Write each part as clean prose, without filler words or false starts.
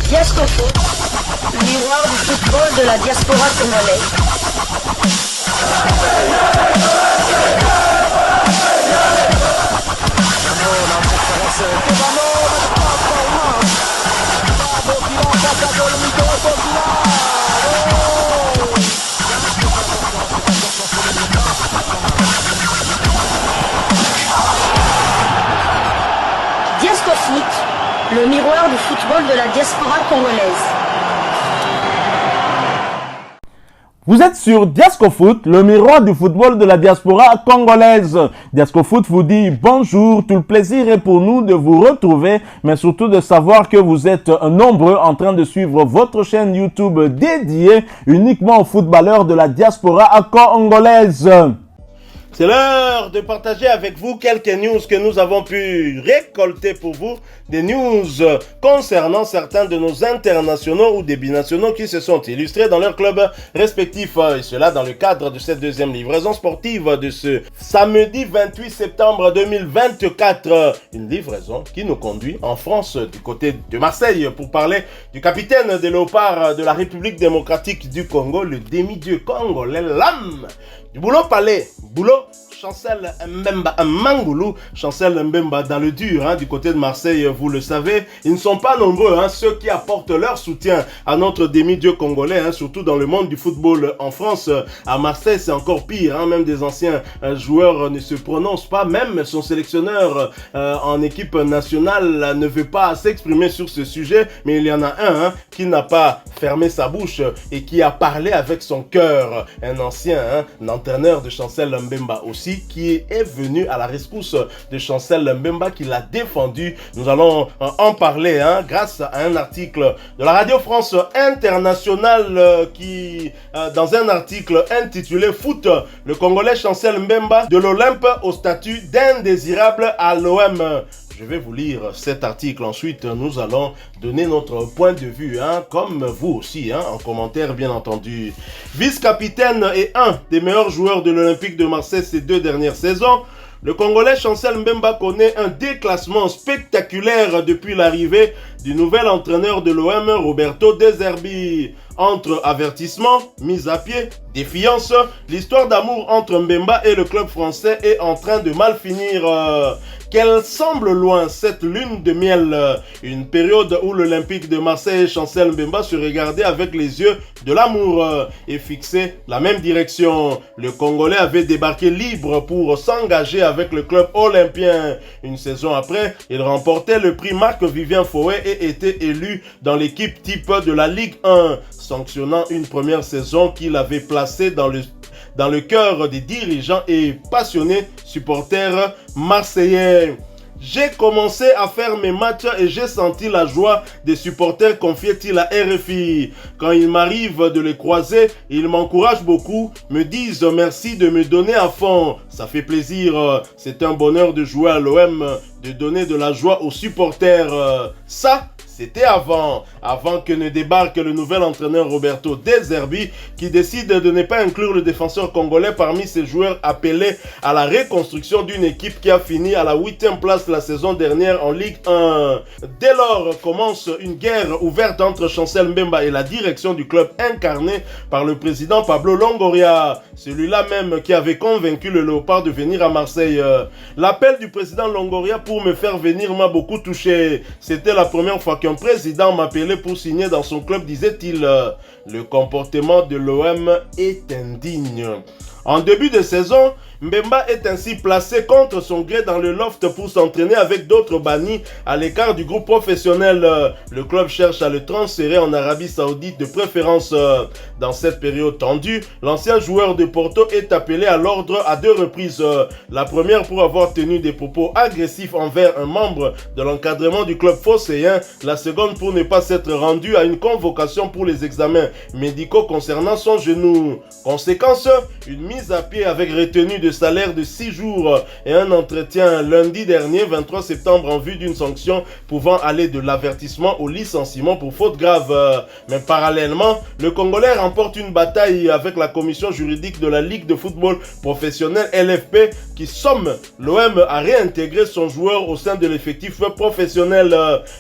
Diasco Foot, le miroir du football de la diaspora congolaise. Diasco Foot, le miroir du football de la diaspora congolaise. Vous êtes sur Diasco Foot, le miroir du football de la diaspora congolaise. Diasco Foot vous dit bonjour, tout le plaisir est pour nous de vous retrouver, mais surtout de savoir que vous êtes nombreux en train de suivre votre chaîne YouTube dédiée uniquement aux footballeurs de la diaspora congolaise. C'est l'heure de partager avec vous quelques news que nous avons pu récolter pour vous. Des news concernant certains de nos internationaux ou des binationaux qui se sont illustrés dans leurs clubs respectifs. Et cela dans le cadre de cette deuxième livraison sportive de ce samedi 28 septembre 2024. Une livraison qui nous conduit en France du côté de Marseille pour parler du capitaine des Léopards de la République démocratique du Congo, le demi-dieu congolais, l'âme du Boulot Palais. Boulot Chancel Mbemba Mangoulou, Chancel Mbemba dans le dur du côté de Marseille, vous le savez, ils ne sont pas nombreux ceux qui apportent leur soutien à notre demi-dieu congolais, surtout dans le monde du football en France. À Marseille c'est encore pire, même des anciens joueurs ne se prononcent pas, même son sélectionneur en équipe nationale ne veut pas s'exprimer sur ce sujet, mais il y en a un qui n'a pas fermé sa bouche et qui a parlé avec son cœur, un ancien entraîneur de Chancel Mbemba aussi, qui est venu à la rescousse de Chancel Mbemba, qui l'a défendu. Nous allons en parler grâce à un article de la Radio France Internationale qui, dans un article intitulé Foot, le Congolais Chancel Mbemba de l'Olympe au statut d'indésirable à l'OM. Je vais vous lire cet article. Ensuite, nous allons donner notre point de vue, comme vous aussi, en commentaire bien entendu. Vice-capitaine et un des meilleurs joueurs de l'Olympique de Marseille ces 2 dernières saisons, le Congolais Chancel Mbemba connaît un déclassement spectaculaire depuis l'arrivée du nouvel entraîneur de l'OM, Roberto De Zerbi. Entre avertissement, mise à pied, défiance, l'histoire d'amour entre Mbemba et le club français est en train de mal finir. Qu'elle semble loin, cette lune de miel, une période où l'Olympique de Marseille et Chancel Mbemba se regardaient avec les yeux de l'amour et fixaient la même direction. Le Congolais avait débarqué libre pour s'engager avec le club olympien. Une saison après, il remportait le prix Marc-Vivien Fouet et était élu dans l'équipe type de la Ligue 1, sanctionnant une première saison qu'il avait placée dans le cœur des dirigeants et passionnés supporters marseillais. J'ai commencé à faire mes matchs et j'ai senti la joie des supporters, confiait-il à RFI. Quand il m'arrive de les croiser, ils m'encouragent beaucoup, me disent merci de me donner à fond. Ça fait plaisir, c'est un bonheur de jouer à l'OM, de donner de la joie aux supporters. Ça, c'était avant que ne débarque le nouvel entraîneur Roberto De Zerbi, qui décide de ne pas inclure le défenseur congolais parmi ses joueurs appelés à la reconstruction d'une équipe qui a fini à la 8e place la saison dernière en Ligue 1. Dès lors commence une guerre ouverte entre Chancel Mbemba et la direction du club incarnée par le président Pablo Longoria, celui-là même qui avait convaincu le Léopard de venir à Marseille. L'appel du président Longoria pour me faire venir m'a beaucoup touché. C'était la première fois qu'un président m'appelait pour signer dans son club, disait-il. Le comportement de l'OM est indigne. En début de saison, Mbemba est ainsi placé contre son gré dans le loft pour s'entraîner avec d'autres bannis à l'écart du groupe professionnel. Le club cherche à le transférer en Arabie Saoudite de préférence. Dans cette période tendue, l'ancien joueur de Porto est appelé à l'ordre à 2 reprises. La première pour avoir tenu des propos agressifs envers un membre de l'encadrement du club phocéen. La seconde pour ne pas s'être rendu à une convocation pour les examens médicaux concernant son genou. Conséquence, une mise mise à pied avec retenue de salaire de 6 jours et un entretien lundi dernier, 23 septembre, en vue d'une sanction pouvant aller de l'avertissement au licenciement pour faute grave. Mais parallèlement, le Congolais remporte une bataille avec la commission juridique de la Ligue de football professionnel LFP qui somme l'OM à réintégrer son joueur au sein de l'effectif professionnel.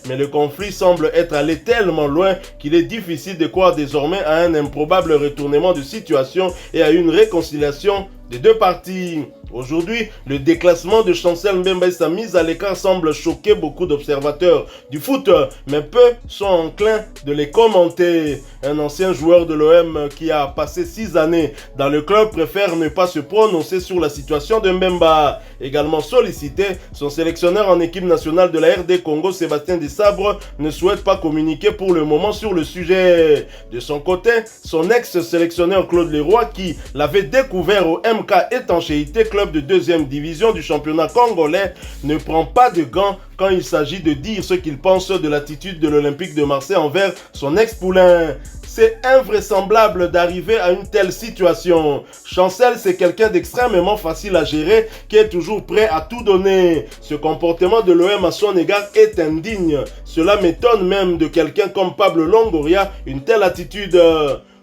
Mais le conflit semble être allé tellement loin qu'il est difficile de croire désormais à un improbable retournement de situation et à une réconciliation des deux parties. Aujourd'hui, le déclassement de Chancel Mbemba et sa mise à l'écart semble choquer beaucoup d'observateurs du foot, mais peu sont enclins de les commenter. Un ancien joueur de l'OM qui a passé 6 années dans le club préfère ne pas se prononcer sur la situation de Mbemba. Également sollicité, son sélectionneur en équipe nationale de la RD Congo, Sébastien Desabre, ne souhaite pas communiquer pour le moment sur le sujet. De son côté, son ex-sélectionneur Claude Leroy, qui l'avait découvert au MK Étanchéité, club de 2e division du championnat congolais, ne prend pas de gants quand il s'agit de dire ce qu'il pense de l'attitude de l'Olympique de Marseille envers son ex-poulain. C'est invraisemblable d'arriver à une telle situation. Chancel, c'est quelqu'un d'extrêmement facile à gérer, qui est toujours prêt à tout donner. Ce comportement de l'OM à son égard est indigne. Cela m'étonne même de quelqu'un comme Pablo Longoria, une telle attitude.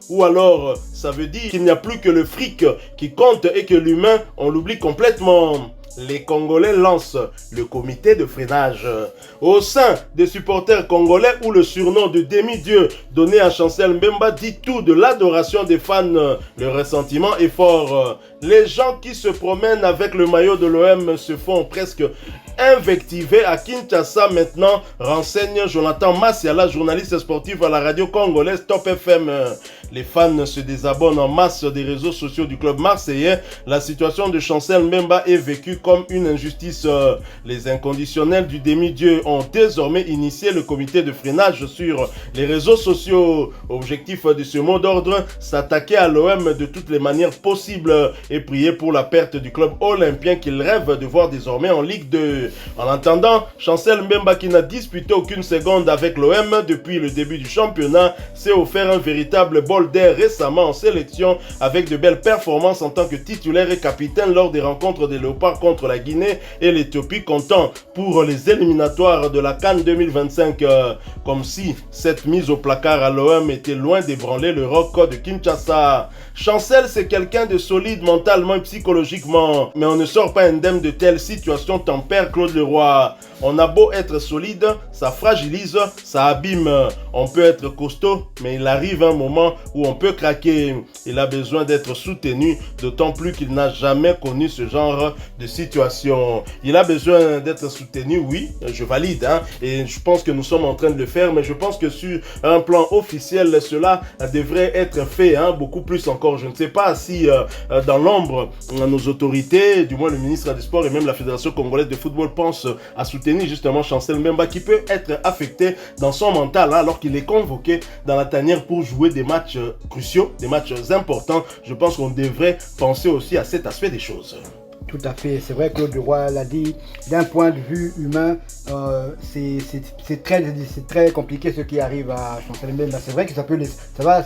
Ou alors, ça veut dire qu'il n'y a plus que le fric qui compte et que l'humain, on l'oublie complètement. Les Congolais lancent le comité de freinage. Au sein des supporters congolais, où le surnom de demi-dieu donné à Chancel Mbemba dit tout de l'adoration des fans, le ressentiment est fort. Les gens qui se promènent avec le maillot de l'OM se font presque invectiver à Kinshasa maintenant, renseigne Jonathan Massiala, journaliste sportif à la radio congolaise Top FM. Les fans se désabonnent en masse des réseaux sociaux du club marseillais. La situation de Chancel Mbemba est vécue comme une injustice. Les inconditionnels du demi-dieu ont désormais initié le comité de freinage sur les réseaux sociaux. Objectif de ce mot d'ordre, s'attaquer à l'OM de toutes les manières possibles et prier pour la perte du club olympien qu'il rêve de voir désormais en Ligue 2. En attendant, Chancel Mbemba, qui n'a disputé aucune seconde avec l'OM depuis le début du championnat, s'est offert un véritable bol d'air récemment en sélection avec de belles performances en tant que titulaire et capitaine lors des rencontres des Léopards contre la Guinée et l'Éthiopie, comptant pour les éliminatoires de la CAN 2025. Comme si cette mise au placard à l'OM était loin d'ébranler le roc de Kinshasa. Chancel, c'est quelqu'un de solide mentalement et psychologiquement, mais on ne sort pas indemne de telles situations, tempère Claude Leroy. On a beau être solide, ça fragilise, ça abîme. On peut être costaud, mais il arrive un moment où on peut craquer. Il a besoin d'être soutenu, d'autant plus qu'il n'a jamais connu ce genre de situation. Il a besoin d'être soutenu, oui, je valide, et je pense que nous sommes en train de le faire, mais je pense que sur un plan officiel, cela devrait être fait, beaucoup plus encore. Je ne sais pas si dans l'ombre, nos autorités, du moins le ministre des Sports et même la Fédération congolaise de football pensent à soutenir justement Chancel Mbemba, qui peut être affecté dans son mental alors qu'il est convoqué dans la tanière pour jouer des matchs cruciaux, des matchs importants. Je pense qu'on devrait penser aussi à cet aspect des choses. Tout à fait, c'est vrai que Claude Leroy l'a dit, d'un point de vue humain, c'est très compliqué ce qui arrive à Chancel Mbemba. C'est vrai que ça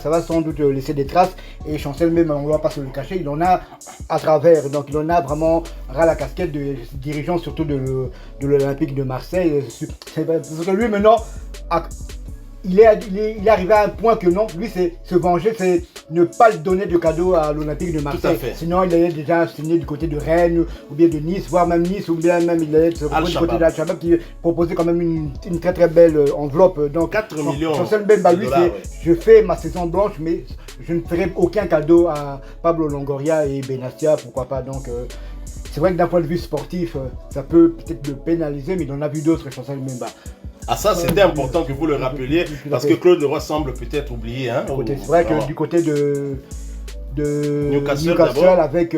va sans doute laisser des traces, et Chancel Mbemba, on ne va pas se le cacher, il en a à travers, donc il en a vraiment ras la casquette de dirigeant, surtout de l'Olympique de Marseille. Parce que lui maintenant, il est arrivé à un point que non, lui c'est se venger, c'est ne pas donner de cadeau à l'Olympique de Marseille. Sinon il allait déjà signer du côté de Rennes ou bien de Nice, voire même Nice, ou bien même il allait se retrouver du côté d'Al-Shabaab qui proposait quand même une très très belle enveloppe. Donc 4 millions. Chancel Mbemba, lui c'est je fais ma saison blanche, mais je ne ferai aucun cadeau à Pablo Longoria et Benassia, pourquoi pas. Donc c'est vrai que d'un point de vue sportif, ça peut peut-être le pénaliser, mais il en a vu d'autres, Chancel Mbemba. Ah, ça c'était important que vous le rappeliez, parce que Claude Leroy semble peut-être oublié. C'est vrai que du côté de Newcastle avec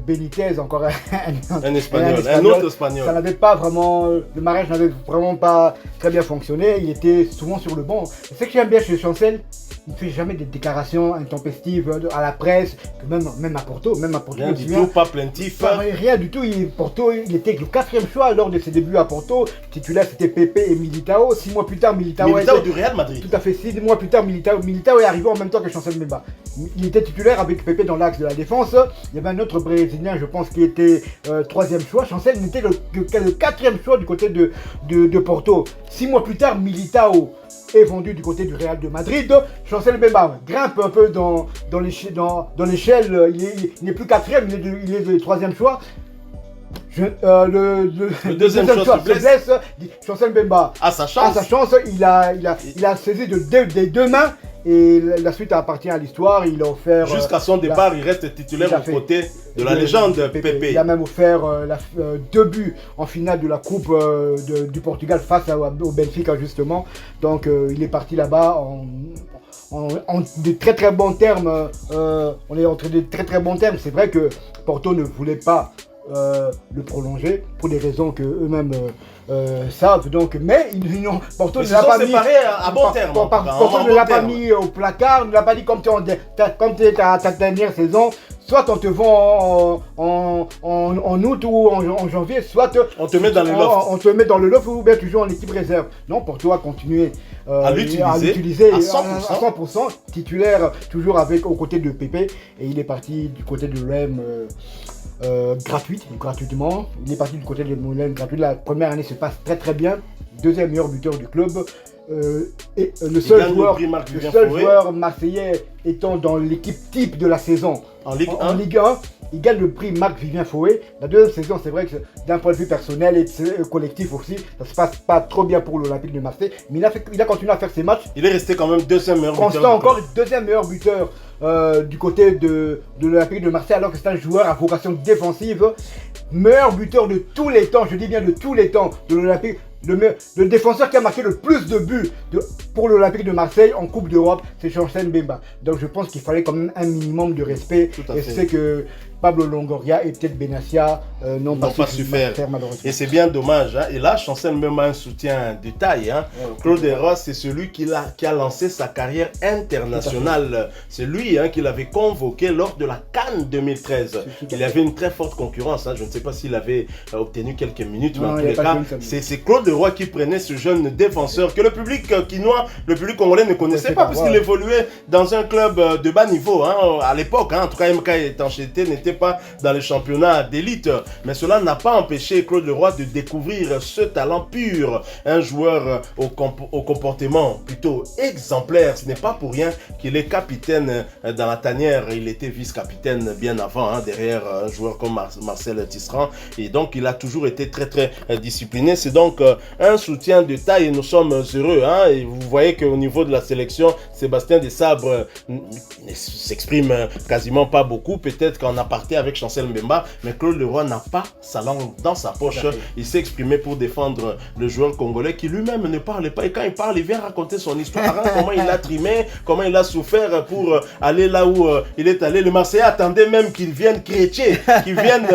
Benitez, encore un Espagnol, un autre Espagnol. Ça n'avait pas vraiment, le mariage n'avait vraiment pas très bien fonctionné, il était souvent sur le banc. Ce que j'aime bien chez Chancel, il ne fait jamais des déclarations intempestives à la presse, que même à Porto. Rien du tout, pas plaintif. Rien du tout, Porto, il était le 4e choix lors de ses débuts à Porto. Titulaire c'était Pepe et Militao. 6 mois plus tard, Militao du Real Madrid. Tout à fait, 6 mois plus tard, Militao est arrivé en même temps que Chancel Mbemba. Il était titulaire avec avec Pepe dans l'axe de la défense. Il y avait un autre Brésilien, je pense, qui était 3e choix. Chancel n'était le 4e choix du côté de Porto. 6 mois plus tard, Militao est vendu du côté du Real de Madrid. Chancel Mbemba grimpe un peu dans l'échelle. Il n'est plus 4e, il est le 3e choix. Le deuxième choix se blesse. Chancel Mbemba, à sa chance, il a saisi des deux mains. Et la suite appartient à l'histoire. Il a offert. Jusqu'à son départ, il reste titulaire aux côtés de la légende Pepe. Il a même offert 2 buts en finale de la Coupe du Portugal face au Benfica, justement. Donc il est parti là-bas en de très bons termes. On est entre de très bons termes. C'est vrai que Porto ne voulait pas le prolonger pour des raisons que eux-mêmes savent. Donc, mais Porto ne l'a pas mis à bon terme. Porto ne l'a pas mis au placard, ne l'a pas dit comme tu es à ta dernière saison. Soit on te vend en août ou en janvier, soit on te met dans le loft. On te met dans le loft ou bien tu joues en équipe réserve. Non, Porto a continué à l'utiliser à 100%, titulaire toujours aux côtés de Pepe, et il est parti du côté de l'OM gratuitement. Il est parti du côté de l'OM gratuit. La première année se passe très bien. Deuxième meilleur buteur du club. Et le seul joueur marseillais étant dans l'équipe type de la saison en Ligue 1, il gagne le prix Marc-Vivien Foé. La deuxième saison, c'est vrai que d'un point de vue personnel et collectif aussi, ça se passe pas trop bien pour l'Olympique de Marseille, mais il a continué à faire ses matchs. Il est resté quand même deuxième meilleur buteur. Constant encore, deuxième meilleur buteur du côté de l'Olympique de Marseille, alors que c'est un joueur à vocation défensive. Meilleur buteur de tous les temps, je dis bien de tous les temps, de l'Olympique. Le défenseur qui a marqué le plus de buts pour l'Olympique de Marseille en Coupe d'Europe, c'est Chancel Mbemba. Donc je pense qu'il fallait quand même un minimum de respect. Et c'est que Pablo Longoria et peut-être Benassia n'ont pas su faire malheureusement. Et c'est bien dommage. Hein. Et là, Chancel Mbemba a un soutien de taille. Hein. Claude Roy, c'est celui qui a lancé sa carrière internationale. C'est lui qui l'avait convoqué lors de la CAN 2013. Il y avait une très forte concurrence. Hein. Je ne sais pas s'il avait obtenu quelques minutes, mais en tous les cas, c'est Claude Roy qui prenait ce jeune défenseur que le public quinois, le public congolais ne connaissait pas, parce qu'il évoluait dans un club de bas niveau à l'époque. En tout cas, MK Étanchéité n'était pas dans les championnats d'élite, mais cela n'a pas empêché Claude Leroy de découvrir ce talent pur, un joueur au comportement plutôt exemplaire. Ce n'est pas pour rien qu'il est capitaine dans la tanière. Il était vice-capitaine bien avant, derrière un joueur comme Marcel Tisserand, et donc il a toujours été très discipliné. C'est donc un soutien de taille et nous sommes heureux. Et vous voyez qu'au niveau de la sélection, Sébastien Desabre ne s'exprime quasiment pas beaucoup, peut-être qu'en aparté avec Chancel Mbemba, mais Claude Leroy n'a pas sa langue dans sa poche. Il s'est exprimé pour défendre le joueur congolais qui lui-même ne parle pas, et quand il parle, il vient raconter son histoire, comment il a trimé, comment il a souffert pour aller là où il est allé. Le Marseillais attendait même qu'il vienne chrétien, qu'il vienne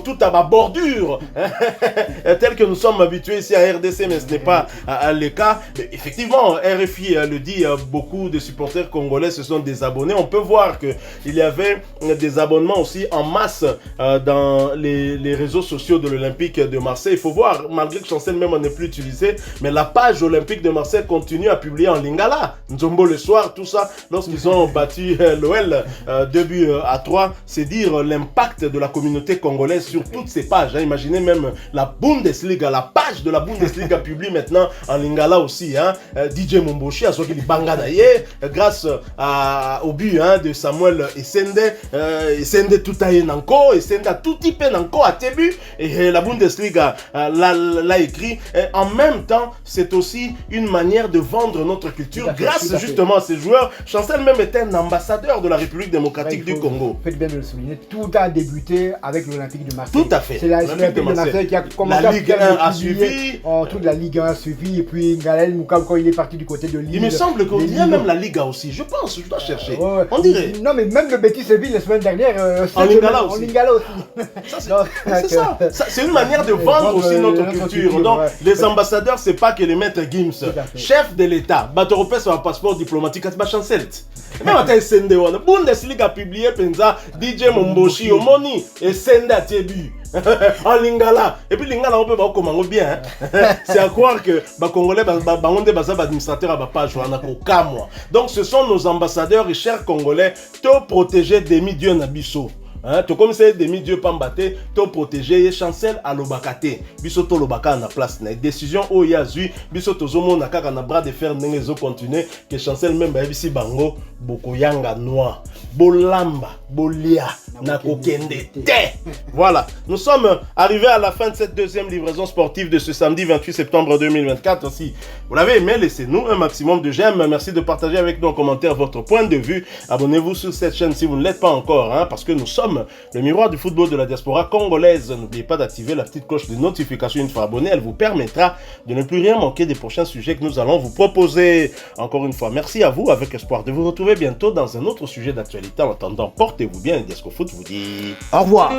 tout à ma bordure, tel que nous sommes habitués ici à RDC, mais ce n'est pas le cas. Effectivement, RFI le dit, beaucoup de supporters congolais se sont désabonnés. On peut voir qu'il y avait des abonnements aussi en masse dans les réseaux sociaux de l'Olympique de Marseille. Il faut voir, malgré que Chancel même n'est plus utilisé, mais la page Olympique de Marseille continue à publier en lingala. Nzombo le soir, tout ça, lorsqu'ils ont battu l'OL 2-3, c'est dire l'impact de la communauté congolaise sur toutes ces pages. Imaginez même la Bundesliga, la page de la Bundesliga publie maintenant en lingala aussi. DJ Momboshi a sorti Banga d'ailleurs, grâce au but de Samuel Essende. Essende tout a nanko, Essende a tout type nanko à début, et la Bundesliga l'a écrit. En même temps, c'est aussi une manière de vendre notre culture grâce justement à ces joueurs. Chancel même était un ambassadeur de la République démocratique du Congo. Faites bien de le souligner, tout a débuté avec l'Olympique de Marseille. Tout à fait. C'est l'Olympique de Marseille qui a commencé la Ligue 1 a suivi. Toute la Ligue 1 a suivi, et puis Galel Moukam quand il est parti du côté de Lille. Il me semble qu'il y a même la Liga aussi, je pense, je dois chercher. On dirait. Non, mais même le Betis Séville la semaine dernière, en Lingala aussi. C'est ça. C'est une manière de vendre aussi notre culture. Donc, les ambassadeurs, c'est pas que les maîtres Gims, chef de l'État, Batoropes sur un passeport diplomatique à Chancel. Même ata esende wana. Bundesliga publié penza DJ Momboshi omoni esende atebu. En lingala. Et puis lingala on peut ba komango bien. C'est à croire que ba congolais ba onde ba administrateur ba page wana ko kamwa. Donc ce sont nos ambassadeurs et chers congolais to protéger demi dieu na biso. Hein, to comme c'est demi-dieu pambate, to protéger chancel à l'obakate. Biso to l'obaka na place na décision o yazui, biso to zomo na kaka na bras de fer nengezo continuer que chancel même ba bisi bango boko yanga noir. Bolamba, bolia na kokende te. Voilà, nous sommes arrivés à la fin de cette deuxième livraison sportive de ce samedi 28 septembre 2024. Si vous l'avez aimé, laissez-nous un maximum de j'aime. Merci de partager avec nous en commentaire votre point de vue. Abonnez-vous sur cette chaîne si vous ne l'êtes pas encore, hein, parce que nous sommes le miroir du football de la diaspora congolaise. N'oubliez pas d'activer la petite cloche de notification une fois abonné. Elle vous permettra de ne plus rien manquer des prochains sujets que nous allons vous proposer. Encore une fois, merci à vous, avec espoir de vous retrouver bientôt dans un autre sujet d'actualité. En attendant, portez-vous bien et Diasco Foot vous dit au revoir.